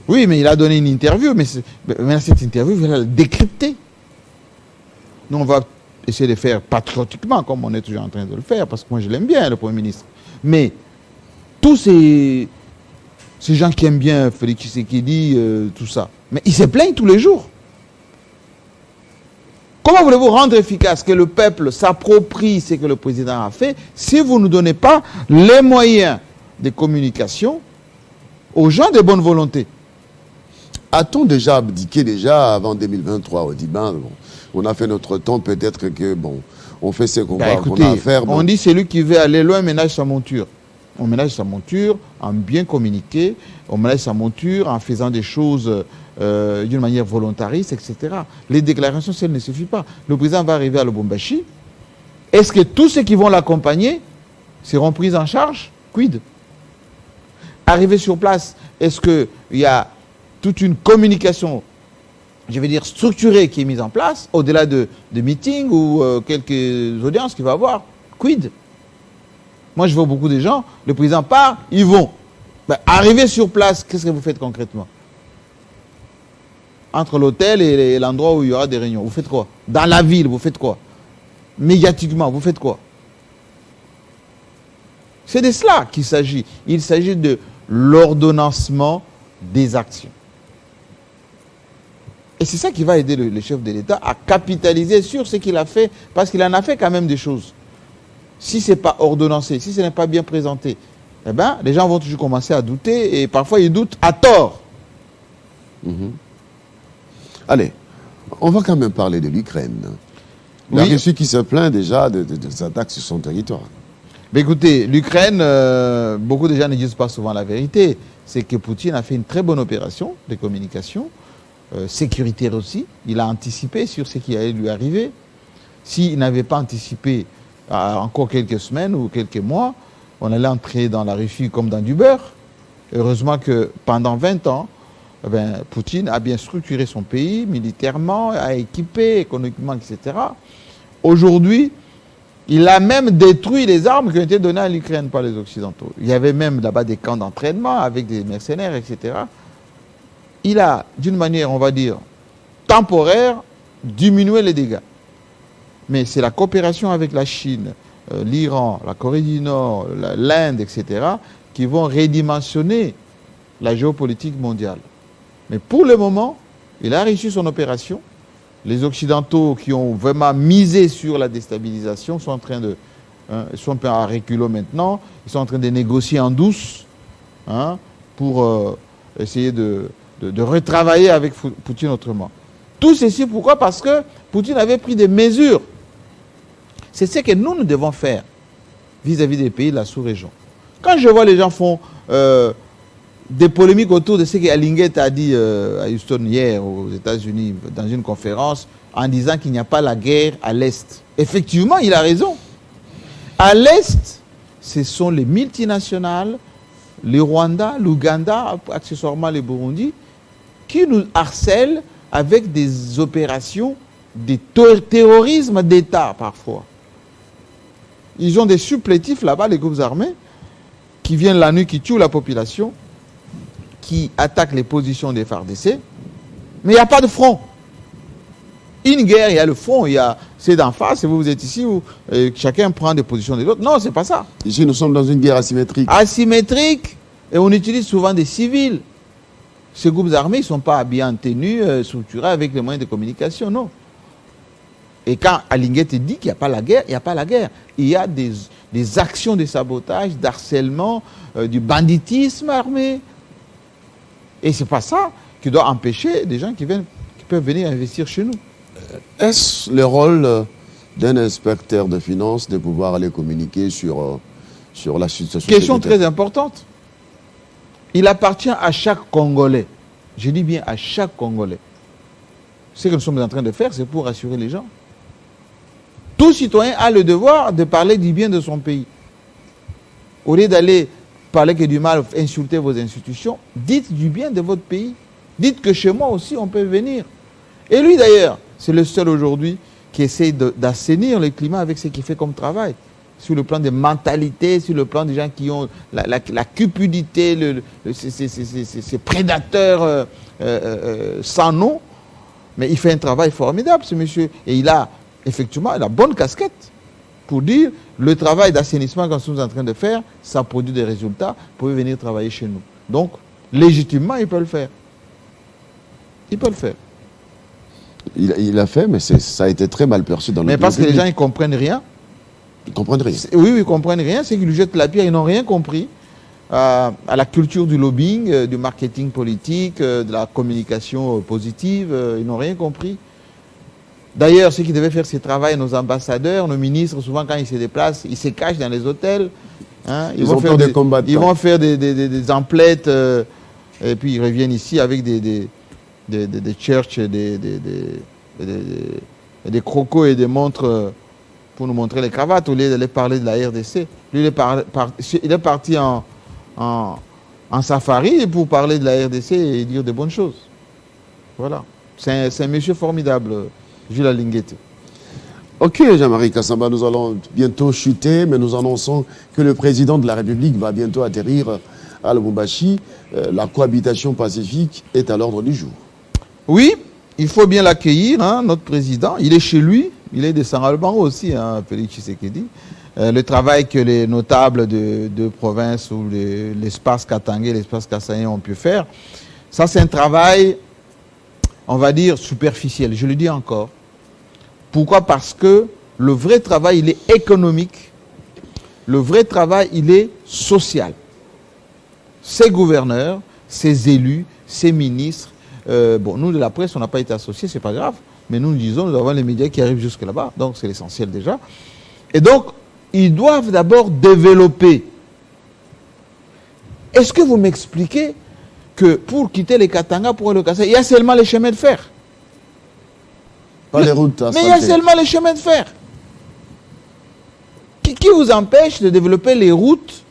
Oui, mais il a donné une interview, mais maintenant cette interview, il va la décrypter. Nous, on va essayer de faire patriotiquement, comme on est toujours en train de le faire, parce que moi, je l'aime bien, le Premier ministre. Mais tous ces gens qui aiment bien Félix Tshisekedi, tout ça, mais ils se plaignent tous les jours. Comment voulez-vous rendre efficace que le peuple s'approprie ce que le président a fait si vous ne donnez pas les moyens de communication aux gens de bonne volonté? A-t-on déjà abdiqué avant 2023 au Diban? Bon, on a fait notre temps, peut-être que, bon, on fait ce qu'on a à faire. Bon. On dit celui qui veut aller loin ménage sa monture. On ménage sa monture en bien communiquer, on ménage sa monture en faisant des choses d'une manière volontariste, etc. Les déclarations, ça ne suffit pas. Le président va arriver à Lubumbashi. Est-ce que tous ceux qui vont l'accompagner seront pris en charge? Quid? Arriver sur place, est-ce qu'il y a toute une communication, je vais dire structurée, qui est mise en place, au-delà de meetings ou quelques audiences qu'il va avoir? Quid? Moi, je vois beaucoup de gens, le président part, ils vont. Ben, arriver sur place, qu'est-ce que vous faites concrètement? Entre l'hôtel et l'endroit où il y aura des réunions, vous faites quoi? Dans la ville, vous faites quoi? Médiatiquement, vous faites quoi? C'est de cela qu'il s'agit. Il s'agit de l'ordonnancement des actions. Et c'est ça qui va aider le chef de l'État à capitaliser sur ce qu'il a fait, parce qu'il en a fait quand même des choses. Si ce n'est pas ordonnancé, si ce n'est pas bien présenté, eh ben, les gens vont toujours commencer à douter, et parfois ils doutent à tort. Allez, on va quand même parler de l'Ukraine. La Russie qui se plaint déjà des attaques sur son territoire. Mais écoutez, l'Ukraine, beaucoup de gens ne disent pas souvent la vérité. C'est que Poutine a fait une très bonne opération de communication, sécuritaire aussi. Il a anticipé sur ce qui allait lui arriver. S'il n'avait pas anticipé encore quelques semaines ou quelques mois, on allait entrer dans la Russie comme dans du beurre. Heureusement que pendant 20 ans, Poutine a bien structuré son pays militairement, a équipé économiquement, etc. Aujourd'hui, il a même détruit les armes qui ont été données à l'Ukraine par les Occidentaux. Il y avait même là-bas des camps d'entraînement avec des mercenaires, etc. Il a, d'une manière, on va dire, temporaire, diminué les dégâts. Mais c'est la coopération avec la Chine, l'Iran, la Corée du Nord, l'Inde, etc., qui vont redimensionner la géopolitique mondiale. Mais pour le moment, il a réussi son opération. Les Occidentaux qui ont vraiment misé sur la déstabilisation sont en train de... ils sont un peu à reculons maintenant. Ils sont en train de négocier en douce pour essayer de retravailler avec Poutine autrement. Tout ceci, pourquoi? Parce que Poutine avait pris des mesures. C'est ce que nous devons faire vis-à-vis des pays de la sous-région. Quand je vois les gens font des polémiques autour de ce qu'Alinguet a dit à Houston hier aux États-Unis dans une conférence en disant qu'il n'y a pas la guerre à l'Est. Effectivement, il a raison. À l'Est, ce sont les multinationales, les Rwandais, l'Ouganda, accessoirement les Burundi, qui nous harcèlent avec des opérations de terrorisme d'État parfois. Ils ont des supplétifs là-bas, les groupes armés, qui viennent la nuit, qui tuent la population, qui attaquent les positions des FARDC, mais il n'y a pas de front. Une guerre, il y a le front, c'est d'en face, et vous êtes ici, où chacun prend des positions des autres. Non, c'est pas ça. Ici, nous sommes dans une guerre asymétrique. Asymétrique, et on utilise souvent des civils. Ces groupes armés ne sont pas bien tenus, structurés avec les moyens de communication, non. Et quand Alinguet dit qu'il n'y a pas la guerre, il n'y a pas la guerre. Il y a des actions de sabotage, d'harcèlement, du banditisme armé. Et c'est pas ça qui doit empêcher des gens qui peuvent venir investir chez nous. Est-ce le rôle d'un inspecteur de finances de pouvoir aller communiquer sur la situation? Question très importante. Il appartient à chaque Congolais, je dis bien à chaque Congolais. Ce que nous sommes en train de faire, c'est pour rassurer les gens. Tout citoyen a le devoir de parler du bien de son pays. Au lieu d'aller parler que du mal, insulter vos institutions, dites du bien de votre pays. Dites que chez moi aussi, on peut venir. Et lui, d'ailleurs, c'est le seul aujourd'hui qui essaie d'assainir le climat avec ce qu'il fait comme travail. Sur le plan des mentalités, sur le plan des gens qui ont la cupidité, ces prédateurs sans nom. Mais il fait un travail formidable, ce monsieur. Et il a effectivement la bonne casquette pour dire le travail d'assainissement que nous sommes en train de faire, ça produit des résultats, vous pouvez venir travailler chez nous. Donc, légitimement, il peut le faire. Il peut le faire. Il l'a fait, mais ça a été très mal perçu dans le Mais parce que public. les gens, ils ne comprennent rien. Ils ne comprennent rien. Oui, ils ne comprennent rien, c'est qu'ils lui jettent la pierre, ils n'ont rien compris à la culture du lobbying, du marketing politique, de la communication positive, ils n'ont rien compris. D'ailleurs, ceux qui devaient faire ce travail, nos ambassadeurs, nos ministres, souvent quand ils se déplacent, ils se cachent dans les hôtels. Hein, ils vont faire des combattants. Ils vont faire des emplettes, et puis ils reviennent ici avec des church, des crocos et des montres pour nous montrer les cravates au lieu d'aller parler de la RDC. Lui, il est parti en safari pour parler de la RDC et dire de bonnes choses. Voilà. C'est un monsieur formidable, Jules Alinguet. Ok, Jean-Marie Kassamba, nous allons bientôt chuter, mais nous annonçons que le président de la République va bientôt atterrir à Lubumbashi. La cohabitation pacifique est à l'ordre du jour. Oui, il faut bien l'accueillir, hein, notre président. Il est chez lui, il est de Saint-Alban aussi, hein, Félix Tshisekedi. Le travail que les notables de province ou l'espace Katangé, l'espace Kassaïen ont pu faire, ça c'est un travail, on va dire, superficiel. Je le dis encore. Pourquoi? Parce que le vrai travail, il est économique. Le vrai travail, il est social. Ces gouverneurs, ces élus, ces ministres, bon, nous de la presse, on n'a pas été associés, c'est pas grave, mais nous disons, nous avons les médias qui arrivent jusque là-bas, donc c'est l'essentiel déjà. Et donc, ils doivent d'abord développer. Est-ce que vous m'expliquez que pour quitter les Katanga, pour aller au Kasaï, il y a seulement les chemins de fer? Pas les routes Mais il y a seulement les chemins de fer. Qui vous empêche de développer les routes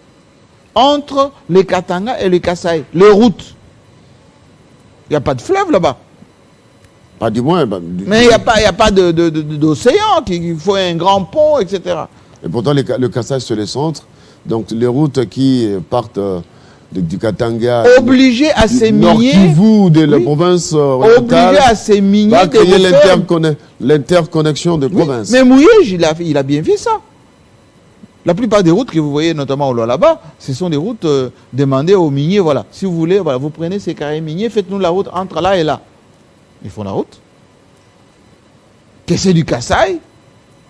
entre les Katanga et les Kasaï? Les routes. Il n'y a pas de fleuve là-bas. Pas du moins. Mais il n'y a pas d'océan, il faut un grand pont, etc. Et pourtant, le Kasaï, c'est le centre. Donc, les routes qui partent du Katanga... Obligé à s'éminer... Nord-Kivu, de la province orientale... Obligé à s'éminer... va créer l'interconnexion des provinces. Mais Mouyej, il a bien fait ça. La plupart des routes que vous voyez, notamment au là-bas, ce sont des routes demandées aux miniers. Voilà. Si vous voulez, voilà, vous prenez ces carrés miniers, faites-nous la route entre là et là. Ils font la route. Que c'est du Kasaï,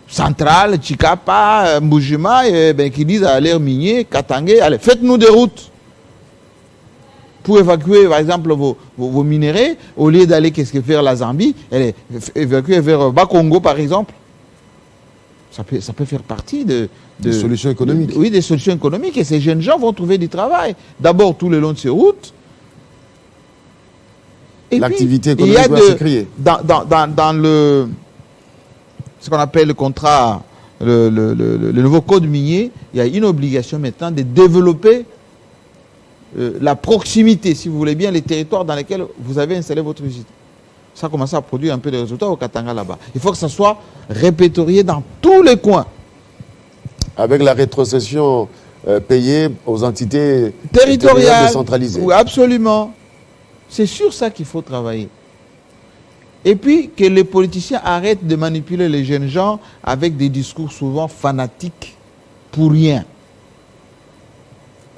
Central, Chikapa, Mbujima, qui disent à l'air minier, Katangé, allez, faites-nous des routes. Pour évacuer, par exemple, vos minéraux, au lieu d'aller vers la Zambie, évacuer vers Bas-Congo, par exemple. Ça peut faire partie de solutions économiques. Oui, des solutions économiques. Et ces jeunes gens vont trouver du travail. D'abord, tout le long de ces routes, l'activité puis, il y a économique va se créer. dans ce qu'on appelle le contrat, le nouveau code minier, il y a une obligation maintenant de développer la proximité, si vous voulez bien, les territoires dans lesquels vous avez installé votre usine. Ça commence à produire un peu de résultats au Katanga là-bas. Il faut que ça soit répertorié dans tous les coins. Avec la rétrocession payée aux entités Territoriales. décentralisées. Oui, absolument. C'est sur ça qu'il faut travailler. Et puis que les politiciens arrêtent de manipuler les jeunes gens avec des discours souvent fanatiques pour rien.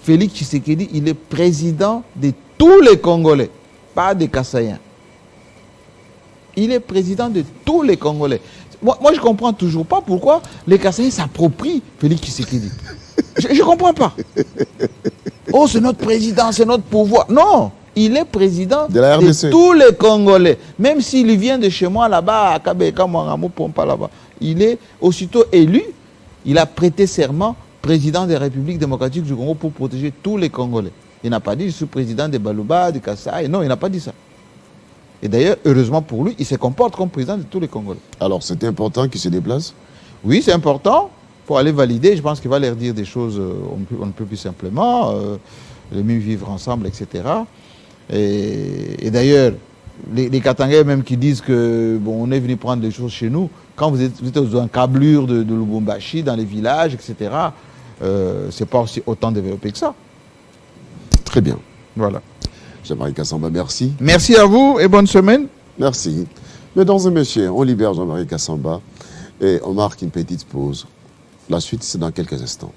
Félix Tshisekedi, il est président de tous les Congolais, pas des Kassaïens. Il est président de tous les Congolais. Moi je ne comprends toujours pas pourquoi les Kassaïens s'approprient Félix Tshisekedi. Je ne comprends pas. Oh, c'est notre président, c'est notre pouvoir. Non, il est président de tous les Congolais. Même s'il vient de chez moi là-bas, à Kabeka, Mouangamou, Pompa là-bas, il est aussitôt élu. Il a prêté serment président de la République démocratique du Congo pour protéger tous les Congolais. Il n'a pas dit je suis président de Balouba, de Kassai. Non, il n'a pas dit ça. Et d'ailleurs, heureusement pour lui, il se comporte comme président de tous les Congolais. Alors, c'est important qu'il se déplace? Oui, c'est important. Pour aller valider, je pense qu'il va leur dire des choses on ne peut plus simplement, les mieux vivre ensemble, etc. Et d'ailleurs, les Katangais même qui disent que bon, on est venu prendre des choses chez nous, quand vous êtes aux encablures de Lubumbashi, dans les villages, etc., c'est pas aussi autant développé que ça. Très bien. Voilà. Jean-Marie Kassamba, merci. Merci à vous et bonne semaine. Merci. Mesdames et messieurs, on libère Jean-Marie Kassamba et on marque une petite pause. La suite, c'est dans quelques instants.